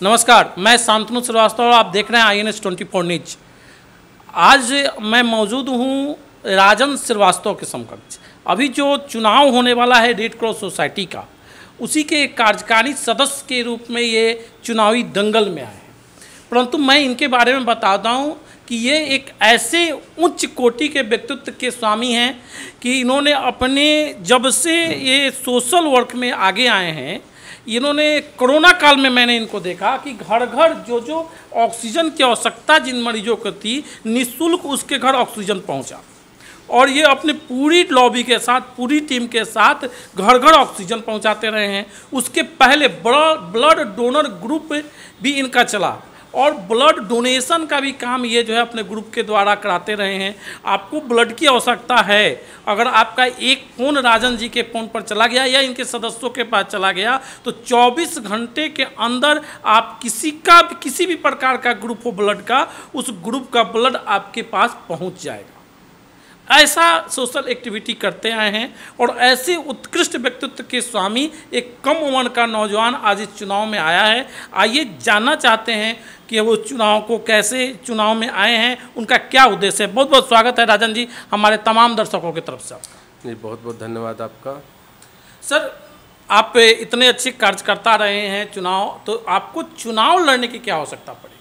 नमस्कार, मैं शांतनु श्रीवास्तव और आप देख रहे हैं INS 24 न्यूज। आज मैं मौजूद हूँ राजन श्रीवास्तव के समकक्ष। अभी जो चुनाव होने वाला है रेड क्रॉस सोसाइटी का, उसी के कार्यकारी सदस्य के रूप में ये चुनावी दंगल में आए हैं। परंतु मैं इनके बारे में बताता हूँ कि ये एक ऐसे उच्च कोटि के व्यक्तित्व के स्वामी हैं कि इन्होंने अपने जब से ये सोशल वर्क में आगे आए हैं, इन्होंने कोरोना काल में मैंने इनको देखा कि घर घर जो ऑक्सीजन की आवश्यकता जिन मरीजों को थी, निःशुल्क उसके घर ऑक्सीजन पहुंचा। और ये अपने पूरी लॉबी के साथ, पूरी टीम के साथ घर घर ऑक्सीजन पहुंचाते रहे हैं। उसके पहले बड़ा ब्लड डोनर ग्रुप भी इनका चला और ब्लड डोनेशन का भी काम ये जो है अपने ग्रुप के द्वारा कराते रहे हैं। आपको ब्लड की आवश्यकता है, अगर आपका एक फ़ोन राजन जी के फ़ोन पर चला गया या इनके सदस्यों के पास चला गया तो 24 घंटे के अंदर आप किसी भी प्रकार का ग्रुप हो ब्लड का, उस ग्रुप का ब्लड आपके पास पहुंच जाएगा। ऐसा सोशल एक्टिविटी करते आए हैं और ऐसे उत्कृष्ट व्यक्तित्व के स्वामी एक कम उम्र का नौजवान आज इस चुनाव में आया है। आइए जानना चाहते हैं कि वो चुनाव में आए हैं, उनका क्या उद्देश्य है। बहुत बहुत स्वागत है राजन जी हमारे तमाम दर्शकों की तरफ से आपका। जी बहुत बहुत धन्यवाद आपका। सर, आप इतने अच्छे कार्यकर्ता रहे हैं चुनाव, तो आपको चुनाव लड़ने की क्या आवश्यकता पड़ी?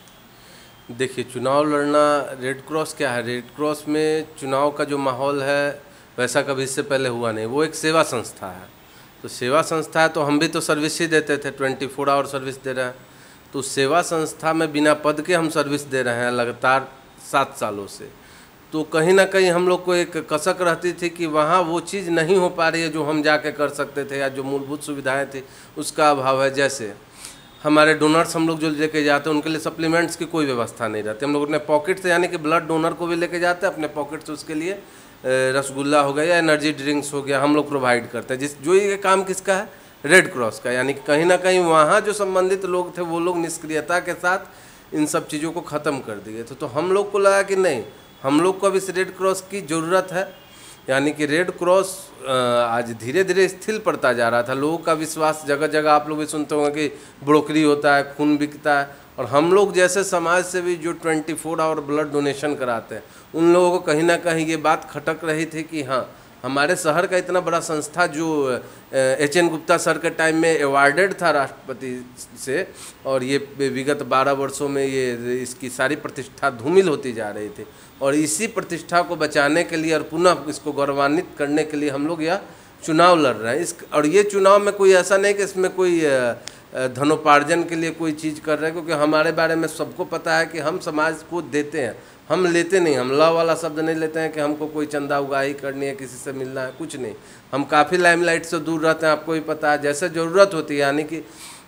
देखिए, चुनाव लड़ना, रेड क्रॉस क्या है, रेड क्रॉस में चुनाव का जो माहौल है वैसा कभी इससे पहले हुआ नहीं। वो एक सेवा संस्था है, तो सेवा संस्था है तो हम भी तो सर्विस ही देते थे, 24 आवर सर्विस दे रहे हैं। तो सेवा संस्था में बिना पद के हम सर्विस दे रहे हैं लगातार 7 सालों से। तो कहीं ना कहीं हम लोग को एक कसक रहती थी कि वहाँ वो चीज़ नहीं हो पा रही है जो हम जाके कर सकते थे, या जो मूलभूत सुविधाएँ थी उसका अभाव है। जैसे हमारे डोनर्स हम लोग जो लेके जाते हैं उनके लिए सप्लीमेंट्स की कोई व्यवस्था नहीं रहती। हम लोग अपने पॉकेट से, यानी कि ब्लड डोनर को भी लेके जाते हैं अपने पॉकेट से, उसके लिए रसगुल्ला हो गया या एनर्जी ड्रिंक्स हो गया, हम लोग प्रोवाइड करते हैं। जो ये काम किसका है? रेड क्रॉस का। यानी कि कहीं ना कहीं वहाँ जो संबंधित लोग थे वो लोग निष्क्रियता के साथ इन सब चीज़ों को ख़त्म कर दिए थे। तो हम लोग को लगा कि नहीं, हम लोग को अब इस रेड क्रॉस की ज़रूरत है। यानी कि रेड क्रॉस आज धीरे धीरे स्थिर पड़ता जा रहा था। लोगों का विश्वास, जगह जगह आप लोग भी सुनते होंगे कि ब्रोकरी होता है, खून बिकता है। और हम लोग जैसे समाज से भी जो 24 आवर ब्लड डोनेशन कराते हैं, उन लोगों को कहीं ना कहीं ये बात खटक रही थी कि हाँ, हमारे शहर का इतना बड़ा संस्था जो HN गुप्ता सर के टाइम में अवार्डेड था राष्ट्रपति से, और ये विगत 12 वर्षों में ये इसकी सारी प्रतिष्ठा धूमिल होती जा रही थी। और इसी प्रतिष्ठा को बचाने के लिए और पुनः इसको गौरवान्वित करने के लिए हम लोग यह चुनाव लड़ रहे हैं। और ये चुनाव में कोई ऐसा नहीं कि इसमें कोई धनोपार्जन के लिए कोई चीज़ कर रहे हैं, क्योंकि हमारे बारे में सबको पता है कि हम समाज को देते हैं, हम लेते नहीं। हम लॉ वाला शब्द नहीं लेते हैं कि हमको कोई चंदा उगाही करनी है, किसी से मिलना है, कुछ नहीं। हम काफ़ी लाइमलाइट से दूर रहते हैं, आपको भी पता है। जैसे ज़रूरत होती है, यानी कि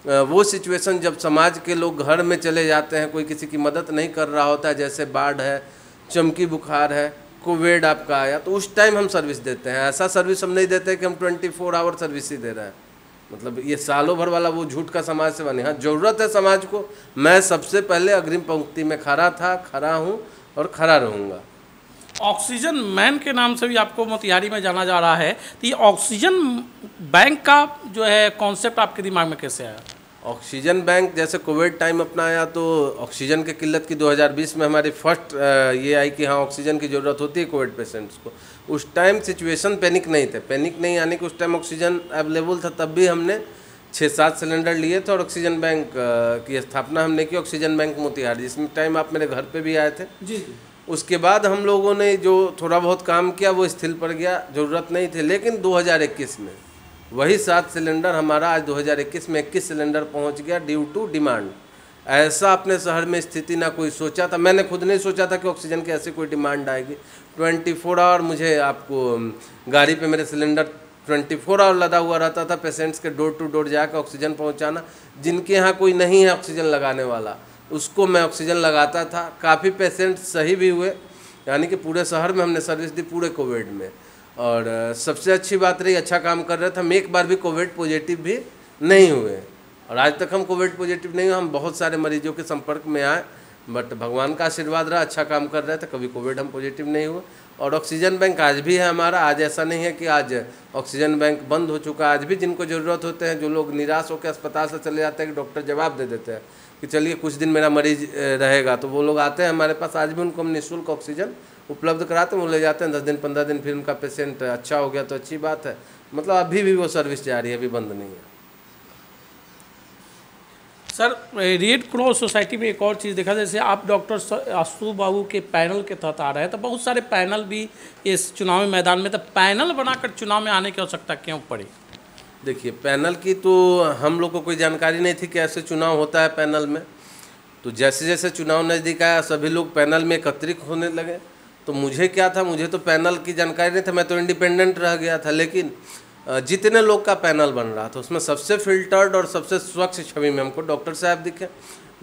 वो सिचुएशन जब समाज के लोग घर में चले जाते हैं, कोई किसी की मदद नहीं कर रहा होता है, जैसे बाढ़ है, चमकी बुखार है, कोविड आपका आया, तो उस टाइम हम सर्विस देते हैं। ऐसा सर्विस हम नहीं देते कि हम 24 आवर सर्विस ही दे रहे हैं। मतलब ये सालों भर वाला वो झूठ का समाज सेवा नहीं। हाँ, ज़रूरत है समाज को। मैं सबसे पहले अग्रिम पंक्ति में खड़ा था, खड़ा हूँ और खड़ा रहूँगा। ऑक्सीजन मैन के नाम से भी आपको मोतिहारी में जाना जा रहा है, तो ये ऑक्सीजन बैंक का जो है कॉन्सेप्ट आपके दिमाग में कैसे आया? ऑक्सीजन बैंक जैसे कोविड टाइम अपना आया तो ऑक्सीजन की किल्लत की 2020 में हमारी फर्स्ट ये आई कि हाँ, ऑक्सीजन की ज़रूरत होती है कोविड पेशेंट्स को। उस टाइम सिचुएशन पैनिक नहीं थे, पैनिक नहीं यानी कि उस टाइम ऑक्सीजन अवेलेबल था। तब भी हमने 6-7 सिलेंडर लिए थे और ऑक्सीजन बैंक की स्थापना हमने की, ऑक्सीजन बैंक मोतिहारी, जिसमें टाइम आप मेरे घर पे भी आए थे। जी। उसके बाद हम लोगों ने जो थोड़ा बहुत काम किया वो स्थिर पड़ गया, ज़रूरत नहीं थी। लेकिन 2021 में वही 7 सिलेंडर हमारा आज 2021 में 21 सिलेंडर पहुंच गया ड्यू टू डिमांड। ऐसा अपने शहर में स्थिति ना कोई सोचा था, मैंने खुद नहीं सोचा था कि ऑक्सीजन की ऐसी कोई डिमांड आएगी। 24 आवर मुझे आपको गाड़ी पे मेरे सिलेंडर 24 आवर लदा हुआ रहता था, पेशेंट्स के डोर टू डोर जाकर ऑक्सीजन पहुँचाना। जिनके यहाँ कोई नहीं है ऑक्सीजन लगाने वाला, उसको मैं ऑक्सीजन लगाता था। काफ़ी पेशेंट सही भी हुए, यानी कि पूरे शहर में हमने सर्विस दी पूरे कोविड में। और सबसे अच्छी बात रही, अच्छा काम कर रहे थे हम, एक बार भी कोविड पॉजिटिव भी नहीं हुए। और आज तक हम कोविड पॉजिटिव नहीं हुए। हम बहुत सारे मरीजों के संपर्क में आए, बट भगवान का आशीर्वाद रहा, अच्छा काम कर रहे थे, कभी कोविड हम पॉजिटिव नहीं हुए। और ऑक्सीजन बैंक आज भी है हमारा। आज ऐसा नहीं है कि आज ऑक्सीजन बैंक बंद हो चुका है। आज भी जिनको ज़रूरत होते हैं, जो लोग निराश होकर अस्पताल से चले जाते हैं कि डॉक्टर जवाब दे देते हैं, कि चलिए कुछ दिन मेरा मरीज रहेगा, तो वो लोग आते हैं हमारे पास। आज भी उनको हम निःशुल्क ऑक्सीजन उपलब्ध कराते हैं, वो ले जाते हैं 10 दिन 15 दिन, फिर उनका पेशेंट अच्छा हो गया तो अच्छी बात है। मतलब अभी भी वो सर्विस जारी है, अभी बंद नहीं है। सर, रेड क्रॉस सोसाइटी में एक और चीज़ देखा, जैसे आप डॉक्टर आशु बाबू के पैनल के तहत आ रहे हैं, तो बहुत सारे पैनल भी इस चुनावी मैदान में, तो पैनल बनाकर चुनाव में आने की आवश्यकता क्यों पड़ी? देखिए, पैनल की तो हम लोग को कोई जानकारी नहीं थी कि ऐसे चुनाव होता है पैनल में। तो जैसे जैसे चुनाव नज़दीक आया सभी लोग पैनल में एकत्रित होने लगे। तो मुझे क्या था, मुझे तो पैनल की जानकारी नहीं था, मैं तो इंडिपेंडेंट रह गया था। लेकिन जितने लोग का पैनल बन रहा था उसमें सबसे फिल्टर्ड और सबसे स्वच्छ छवि में हमको डॉक्टर साहब दिखे।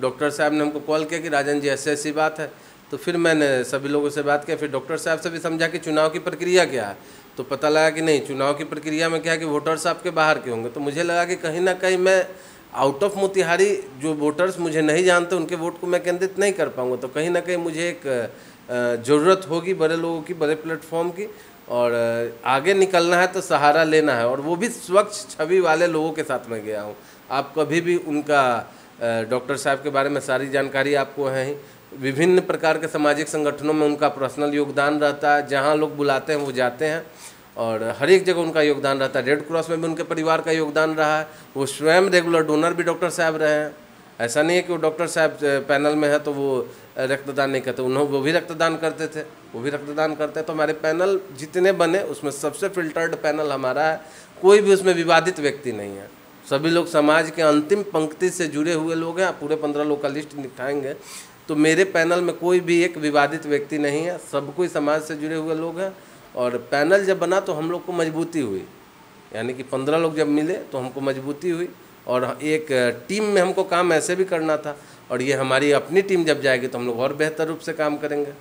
डॉक्टर साहब ने हमको कॉल किया कि राजन जी ऐसी ऐसी बात है। तो फिर मैंने सभी लोगों से बात किया, फिर डॉक्टर साहब से भी समझा कि चुनाव की प्रक्रिया क्या है। तो पता लगा कि नहीं, चुनाव की प्रक्रिया में क्या है कि वोटर्स आपके बाहर के होंगे। तो मुझे लगा कि कहीं ना कहीं मैं आउट ऑफ मोतिहारी जो वोटर्स मुझे नहीं जानते उनके वोट को मैं केंद्रित नहीं कर पाऊँगा। तो कहीं ना कहीं मुझे एक ज़रूरत होगी बड़े लोगों की, बड़े प्लेटफॉर्म की, और आगे निकलना है तो सहारा लेना है, और वो भी स्वच्छ छवि वाले लोगों के साथ में गया हूँ। आप कभी भी उनका डॉक्टर साहब के बारे में सारी जानकारी आपको है ही। विभिन्न प्रकार के सामाजिक संगठनों में उनका पर्सनल योगदान रहता है, जहाँ लोग बुलाते हैं वो जाते हैं, और हर एक जगह उनका योगदान रहता है। रेड क्रॉस में भी उनके परिवार का योगदान रहा है। वो स्वयं रेगुलर डोनर भी डॉक्टर साहब रहे हैं। ऐसा नहीं है कि वो डॉक्टर साहब पैनल में है तो वो रक्तदान नहीं करते, वो भी रक्तदान करते थे, वो भी रक्तदान करते हैं। तो हमारे पैनल जितने बने उसमें सबसे फिल्टर्ड पैनल हमारा है। कोई भी उसमें विवादित व्यक्ति नहीं है। सभी लोग समाज के अंतिम पंक्ति से जुड़े हुए लोग हैं। पूरे 15 लोग का लिस्ट निपटाएंगे तो मेरे पैनल में कोई भी एक विवादित व्यक्ति नहीं है। सब कोई समाज से जुड़े हुए लोग हैं। और पैनल जब बना तो हम लोग को मजबूती हुई, यानी कि 15 लोग जब मिले तो हमको मजबूती हुई, और एक टीम में हमको काम ऐसे भी करना था। और ये हमारी अपनी टीम जब जाएगी तो हम लोग और बेहतर रूप से काम करेंगे।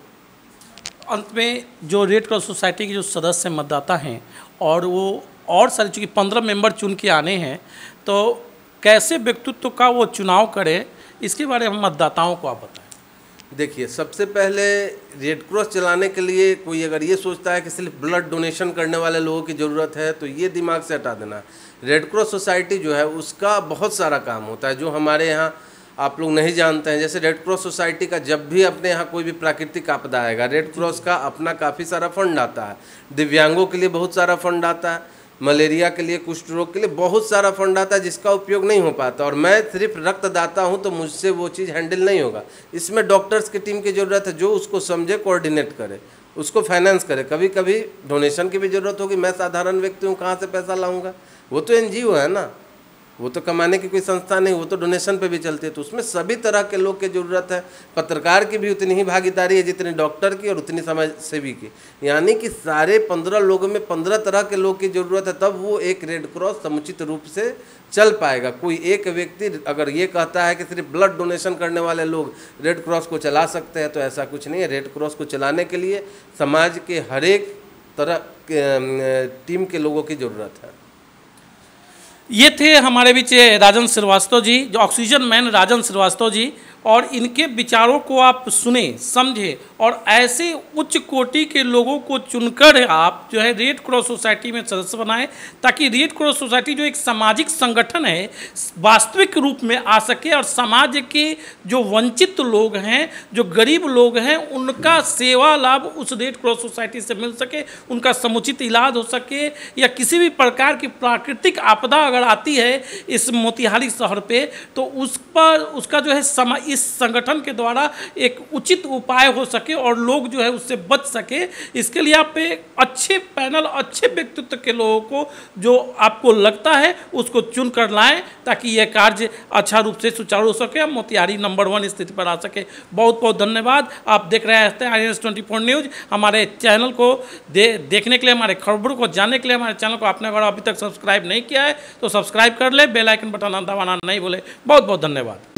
अंत में जो रेड क्रॉस सोसाइटी के जो सदस्य मतदाता हैं और वो और सारे, चूँकि 15 मेंबर चुन के आने हैं, तो कैसे व्यक्तित्व का वो चुनाव करें, इसके बारे में मतदाताओं को आप बताएं। देखिए, सबसे पहले रेड क्रॉस चलाने के लिए कोई अगर ये सोचता है कि सिर्फ ब्लड डोनेशन करने वाले लोगों की ज़रूरत है तो ये दिमाग से हटा देना। रेड क्रॉस सोसाइटी जो है उसका बहुत सारा काम होता है जो हमारे यहाँ आप लोग नहीं जानते हैं। जैसे रेड क्रॉस सोसाइटी का जब भी अपने यहाँ कोई भी प्राकृतिक आपदा आएगा, रेड क्रॉस का अपना काफ़ी सारा फंड आता है। दिव्यांगों के लिए बहुत सारा फंड आता है, मलेरिया के लिए, कुष्ठ रोग के लिए बहुत सारा फंड आता है जिसका उपयोग नहीं हो पाता। और मैं सिर्फ रक्तदाता हूं तो मुझसे वो चीज़ हैंडल नहीं होगा। इसमें डॉक्टर्स की टीम की ज़रूरत है जो उसको समझे, कोऑर्डिनेट करे, उसको फाइनेंस करे। कभी कभी डोनेशन की भी ज़रूरत होगी। मैं साधारण व्यक्ति हूँ, कहाँ से पैसा लाऊंगा? वो तो NGO है ना, वो तो कमाने की कोई संस्था नहीं, वो तो डोनेशन पे भी चलती है। तो उसमें सभी तरह के लोग की ज़रूरत है। पत्रकार की भी उतनी ही भागीदारी है जितनी डॉक्टर की और उतनी समाज सेवी की। यानी कि सारे 15 लोगों में 15 तरह के लोग की ज़रूरत है, तब वो एक रेड क्रॉस समुचित रूप से चल पाएगा। कोई एक व्यक्ति अगर ये कहता है कि सिर्फ ब्लड डोनेशन करने वाले लोग रेड क्रॉस को चला सकते हैं तो ऐसा कुछ नहीं है। रेड क्रॉस को चलाने के लिए समाज के हर एक तरह टीम के लोगों की ज़रूरत है। ये थे हमारे बीच राजन श्रीवास्तव जी, जो ऑक्सीजन मैन राजन श्रीवास्तव जी, और इनके विचारों को आप सुने, समझे, और ऐसे उच्च कोटि के लोगों को चुनकर आप जो है रेड क्रॉस सोसाइटी में सदस्य बनाएं, ताकि रेड क्रॉस सोसाइटी जो एक सामाजिक संगठन है वास्तविक रूप में आ सके और समाज के जो वंचित लोग हैं, जो गरीब लोग हैं, उनका सेवा लाभ उस रेड क्रॉस सोसाइटी से मिल सके, उनका समुचित इलाज हो सके, या किसी भी प्रकार की प्राकृतिक आपदा अगर आती है इस मोतिहारी शहर पे तो उस पर उसका जो है इस संगठन के द्वारा एक उचित उपाय हो सके और लोग जो है उससे बच सके। इसके लिए आप एक अच्छे पैनल, अच्छे व्यक्तित्व के लोगों को जो आपको लगता है उसको चुन कर लाएं, ताकि यह कार्य अच्छा रूप से सुचारू हो सके, मोतिहारी नंबर 1 स्थिति पर आ सके। बहुत बहुत धन्यवाद। आप देख रहे हैं INS24 न्यूज़। हमारे चैनल को देखने के लिए, हमारे खबरों को जानने के लिए हमारे चैनल को आपने अगर अभी तक सब्सक्राइब नहीं किया है तो सब्सक्राइब कर ले, बेल आइकन बटन दबाना नहीं भूले। बहुत बहुत धन्यवाद।